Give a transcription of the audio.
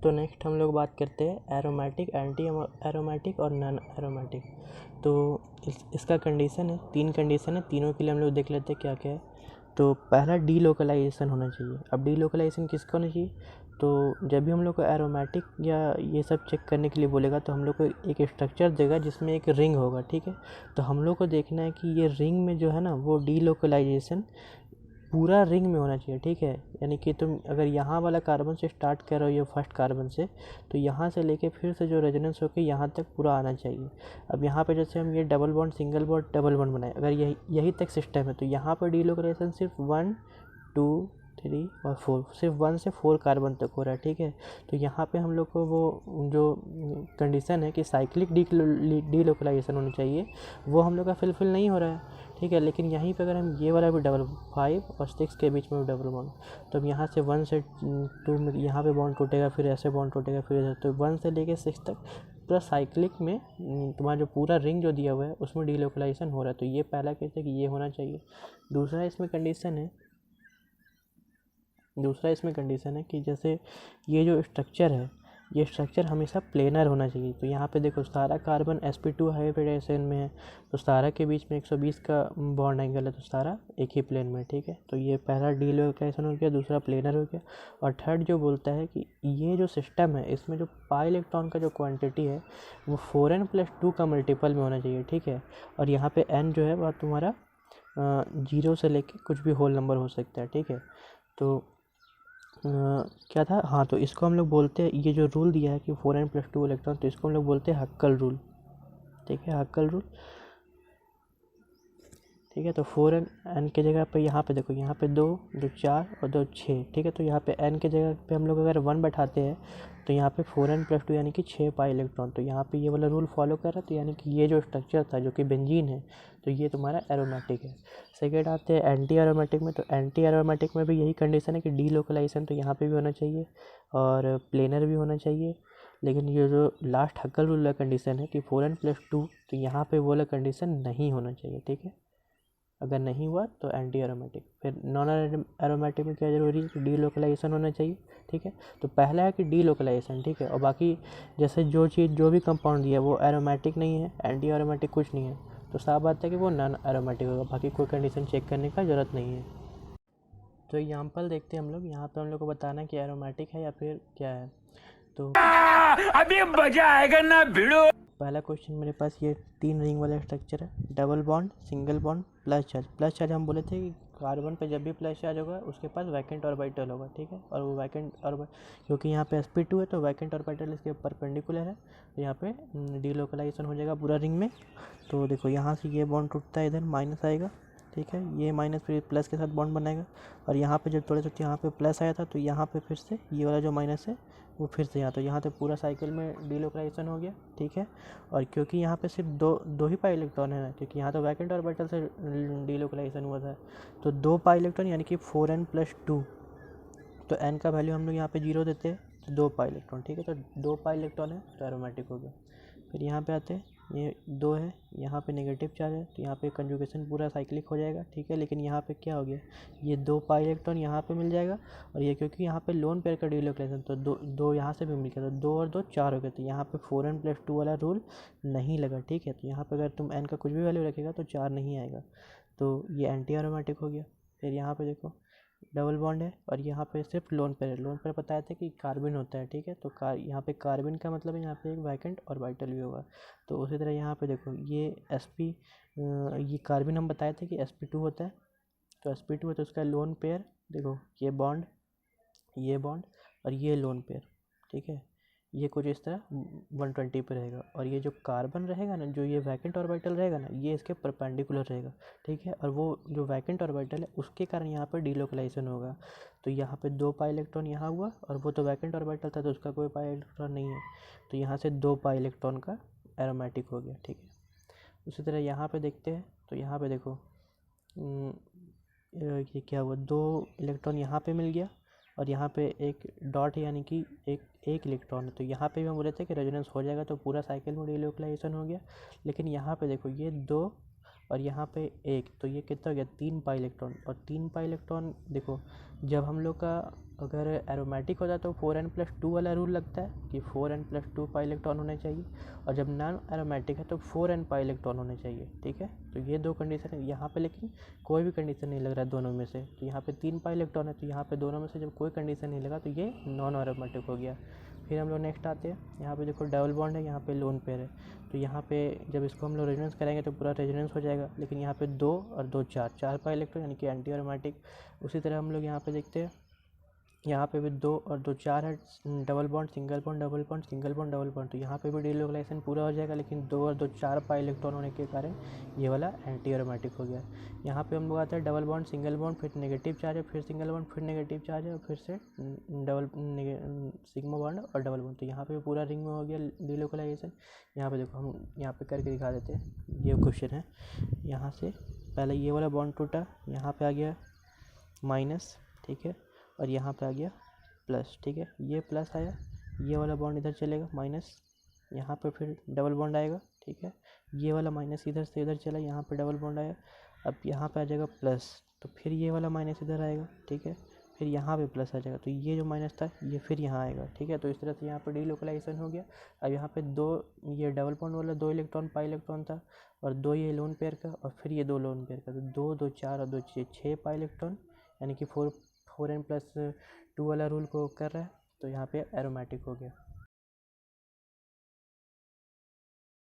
तो नेक्स्ट हम लोग बात करते हैं एरोमेटिक, एंटी एरोमेटिक और नॉन एरोमेटिक। तो इसका कंडीशन है, 3 कंडीशन है, तीनों के लिए हम लोग देख लेते हैं क्या क्या है। तो पहला डीलोकलाइजेशन होना चाहिए। अब डीलोकलाइजेशन किसका होना चाहिए? तो जब भी हम लोग को एरोमेटिक या ये सब चेक करने के लिए बोलेगा तो हम लोग को एक स्ट्रक्चर देगा जिसमें एक रिंग होगा, ठीक है। तो हम लोग को देखना है कि ये रिंग में जो है ना वो डीलोकलाइजेशन पूरा रिंग में होना चाहिए, ठीक है। यानी कि तुम अगर यहाँ वाला कार्बन से स्टार्ट कर रहे हो, ये फर्स्ट कार्बन से, तो यहाँ से लेके फिर से जो रेजोनेंस होकर यहाँ तक पूरा आना चाहिए। अब यहाँ पे जैसे हम ये double bond, single bond, double bond बनाए, अगर यही तक सिस्टम है तो यहाँ पर डीलोकलाइजेशन सिर्फ 1 2 3 और 4, सिर्फ 1 से 4 कार्बन तक हो रहा है, ठीक है। तो यहाँ पे हम लोग को वो जो कंडीशन है कि साइक्लिक डीलोकलाइजेशन होनी चाहिए वो हम लोग का फिलफिल नहीं हो रहा है, ठीक है। लेकिन यहीं पे अगर हम ये वाला भी डबल 5 और 6 के बीच में भी डबल बॉन्ड, तो अब यहाँ से 1 से 2 में यहाँ पे बॉन्ड टूटेगा, फिर ऐसे बॉन्ड टूटेगा, फिर ऐसे, तो 1 से लेके 6 तक पूरा साइक्लिक में तुम्हारा जो पूरा रिंग जो दिया हुआ है उसमें डीलोकलाइजेशन हो रहा है। तो ये पहला केस है कि ये होना चाहिए। दूसरा इसमें कंडीशन है कि जैसे ये जो स्ट्रक्चर है, ये स्ट्रक्चर हमेशा प्लेनर होना चाहिए। तो यहाँ पे देखो सारा कार्बन sp2 हाइब्रिडाइजेशन में है, तो सारा के बीच में 120 का बॉन्ड एंगल है, तो सारा एक ही प्लेन में, ठीक है। तो ये पहला डीलोकलाइजेशन हो गया, दूसरा प्लेनर हो गया। और थर्ड जो बोलता है कि ये जो सिस्टम है इसमें जो पाई इलेक्ट्रॉन का जो क्वान्टिटी है वो 4n+2 का मल्टीपल में होना चाहिए, ठीक है। और यहाँ पे n जो है वह तुम्हारा 0 से लेके कुछ भी होल नंबर हो सकता है, ठीक है। तो क्या था, हाँ, तो इसको हम लोग बोलते हैं, ये जो रूल दिया है कि 4n+2 इलेक्ट्रॉन, तो इसको हम लोग बोलते हैं हक्कल रूल, ठीक है, हक्कल रूल, ठीक है। तो 4n के जगह पे यहाँ पे देखो, यहाँ पे 2 2 4 और 2 6, ठीक है। तो यहाँ पे n के जगह पे हम लोग अगर 1 बैठाते हैं तो यहाँ पे 4n+2 यानी कि 6 पाई इलेक्ट्रॉन, तो यहाँ पे ये वाला रूल फॉलो कर रहा है। तो यानी कि ये जो स्ट्रक्चर था जो कि बेंजीन है, तो ये तुम्हारा एरोमेटिक है। सेकेंड आते हैं एंटी एरोमेटिक में। तो एंटी एरोमेटिक में भी यही कंडीशन है कि डीलोकलाइजेशन तो यहाँ पे भी होना चाहिए और प्लेनर भी होना चाहिए। लेकिन ये जो लास्ट हक्कल रूल वाला कंडीशन है कि 4n+2, तो यहाँ पे वो वाला कंडीशन नहीं होना चाहिए, ठीक है। अगर नहीं हुआ तो एंटी एरोमेटिक। फिर नॉन एरोमेटिक में क्या जरूरी है कि डीलोकलाइजेशन होना चाहिए, ठीक है। तो पहला है कि डीलोकलाइजेशन, ठीक है। और बाकी जैसे जो चीज़ जो भी कंपाउंड दिया है वो एरोमेटिक नहीं है, एंटी एरोमेटिक कुछ नहीं है, तो साफ बात है कि वो नॉन एरोमेटिक होगा, बाकी कोई कंडीशन चेक करने का ज़रूरत नहीं है। तो एग्जाम्पल देखते हैं हम लोग, यहाँ पे हम लोग को बताना कि एरोमेटिक है या फिर क्या है। तो अभी मजा आएगा ना भिड़ो। पहला क्वेश्चन मेरे पास ये 3 रिंग वाला स्ट्रक्चर है, double bond, single bond, plus charge. Plus charge हम बोले थे कि कार्बन पे जब भी प्लस चार्ज होगा उसके पास वैकेंट ऑर्बिटल होगा, ठीक है। और वो वैकेंट ऑर्बिटल, क्योंकि यहाँ पे sp2 है तो वैकेंट ऑर्बिटल इसके परपेंडिकुलर है, तो यहाँ पे डीलोकलाइजेशन हो जाएगा पूरा रिंग में। तो देखो यहाँ से ये बॉन्ड टूटता है, इधर माइनस आएगा, ठीक है। ये माइनस फिर प्लस के साथ बॉन्ड बनाएगा, और यहाँ पे जब थोड़े से यहाँ पे प्लस आया था तो यहाँ पे फिर से ये वाला जो माइनस है वो फिर से यहाँ, तो यहाँ तो पूरा साइकिल में डीलोकलाइजेशन हो गया, ठीक है। और क्योंकि यहाँ पे सिर्फ दो ही पाई इलेक्ट्रॉन है ना, क्योंकि यहाँ तो वैकेंट ऑर्बिटल से डीलोकलाइजेशन हुआ था, तो 2 पाई इलेक्ट्रॉन यानी कि 4n+2, तो n का वैल्यू हम लोग यहाँ पे 0 देते हैं, तो 2 पाई इलेक्ट्रॉन, ठीक है। तो 2 पाई इलेक्ट्रॉन है तो एरोमेटिक हो गया। फिर यहाँ पे आते हैं, ये 2 है, यहाँ पे नेगेटिव चार्ज है, तो यहाँ पे कंजुगेशन पूरा साइक्लिक हो जाएगा, ठीक है। लेकिन यहाँ पे क्या हो गया, ये 2 पाई इलेक्ट्रॉन यहाँ पे मिल जाएगा, और ये क्योंकि यहाँ पे लोन पेयर का डीलोकलाइजेशन, तो दो यहाँ से भी मिल गया, तो 2 और 2 4 हो गए। तो यहाँ पे 4n+2 वाला रूल नहीं लगा, ठीक है। तो यहाँ पे अगर तुम n का कुछ भी वैल्यू रखेगा तो 4 नहीं आएगा, तो ये एंटी एरोमेटिक हो गया। फिर यहाँ पे देखो डबल बॉन्ड है और यहाँ पे सिर्फ लोन पेयर है। लोन पेयर बताया था कि कार्बन होता है, ठीक है। तो यहाँ पे कार्बन का मतलब है यहाँ पे एक वैकेंट ऑर्बिटल भी होगा। तो उसी तरह यहाँ पे देखो ये ये कार्बन हम बताए थे कि sp2 होता है, तो sp2 है तो उसका लोन पेयर देखो, ये बॉन्ड और ये लोन पेयर, ठीक है। ये कुछ इस तरह 120 पे रहेगा, और ये जो कार्बन रहेगा ना, जो ये वैकेंट ऑर्बिटल रहेगा ना, ये इसके परपेंडिकुलर रहेगा, ठीक है। और वो जो वैकेंट ऑर्बिटल है उसके कारण यहाँ पर डीलोकलाइजेशन होगा। तो यहाँ पे 2 पाई इलेक्ट्रॉन यहाँ हुआ, और वो तो वैकेंट ऑर्बिटल था तो उसका कोई पाई इलेक्ट्रॉन नहीं है, तो यहाँ से 2 पाई इलेक्ट्रॉन का एरोमेटिक हो गया, ठीक है। उसी तरह यहाँ पे देखते हैं, तो यहाँ पे देखो ये क्या हुआ, 2 इलेक्ट्रॉन यहाँ पे मिल गया, और यहाँ पे एक डॉट है यानी कि एक इलेक्ट्रॉन है, तो यहाँ पे भी हम बोले थे कि रेजोनेंस हो जाएगा तो पूरा साइकिल में डीलोकलाइजेशन हो गया। लेकिन यहाँ पे देखो ये 2 और यहाँ पे 1, तो ये कितना हो गया 3 पाई इलेक्ट्रॉन। और 3 पाई इलेक्ट्रॉन देखो, जब हम लोग का अगर एरोमेटिक होता तो 4n+2 वाला रूल लगता है कि 4n+2 पाई इलेक्ट्रॉन होने चाहिए, और जब नॉन एरोमेटिक है तो 4n पाई इलेक्ट्रॉन होने चाहिए। ठीक है, तो ये दो कंडीशन है यहाँ पे, लेकिन कोई भी कंडीशन नहीं लग रहा है दोनों में से। तो यहाँ पे 3 पाई इलेक्ट्रॉन है, तो यहाँ पे दोनों में से जब कोई कंडीशन नहीं लगा तो ये नॉन एरोमेटिक हो गया। फिर हम लोग नेक्स्ट आते हैं, यहाँ पे देखो डबल बॉन्ड है, यहाँ पे लोन पेयर है। तो यहाँ पे जब इसको हम लोग रेजोनेंस करेंगे तो पूरा रेजोनेंस हो जाएगा, लेकिन यहाँ पे 2 और 2 4 पाई इलेक्ट्रॉन यानी कि एंटी एरोमेटिक। उसी तरह हम लोग यहाँ पे देखते हैं, यहाँ पे भी 2 और 2 4 है, double bond single bond double bond single bond double bond. तो यहाँ पे भी डीलोकलाइजेशन पूरा हो जाएगा, लेकिन 2 और 2 4 पाई इलेक्ट्रॉन होने के कारण ये वाला एंटी एरोमेटिक हो गया। यहाँ पे हम लोग आते हैं डबल बॉन्ड सिंगल बॉन्ड, फिर नेगेटिव चार्ज है, फिर सिंगल बॉन्ड, फिर नेगेटिव चार्ज है, और फिर से डबल सिग्मा बॉन्ड और डबल बॉन्ड। तो यहाँ पे पूरा रिंग में हो गया डीलोकलाइजेशन। यहाँ पे देखो, हम यहाँ पे करके दिखा देते हैं, ये क्वेश्चन है। यहाँ से पहले ये वाला बॉन्ड टूटा, यहाँ पे आ गया माइनस, ठीक है, और यहाँ पे आ गया प्लस। ठीक है, ये प्लस आया, ये वाला बॉन्ड इधर चलेगा माइनस, यहाँ पे फिर डबल बॉन्ड आएगा। ठीक है, ये वाला माइनस इधर से इधर चला, यहाँ पे डबल बॉन्ड आया, अब यहाँ पे आ जाएगा प्लस, तो फिर ये वाला माइनस इधर आएगा। ठीक है, फिर यहाँ पे प्लस आ जाएगा, तो ये जो माइनस था ये फिर यहाँ आएगा। ठीक है, तो इस तरह से यहाँ पे डीलोकलाइजेशन हो गया। अब यहाँ पे 2 ये डबल बॉन्ड वाला 2 इलेक्ट्रॉन पाई इलेक्ट्रॉन था, और 2 ये लोन पेयर का, और फिर ये 2 लोन पेयर का, तो 2 2 4 और 2 6 पाई इलेक्ट्रॉन, यानी कि 4n+2 वाला रूल को कर रहा है, तो यहाँ पे एरोमेटिक हो गया।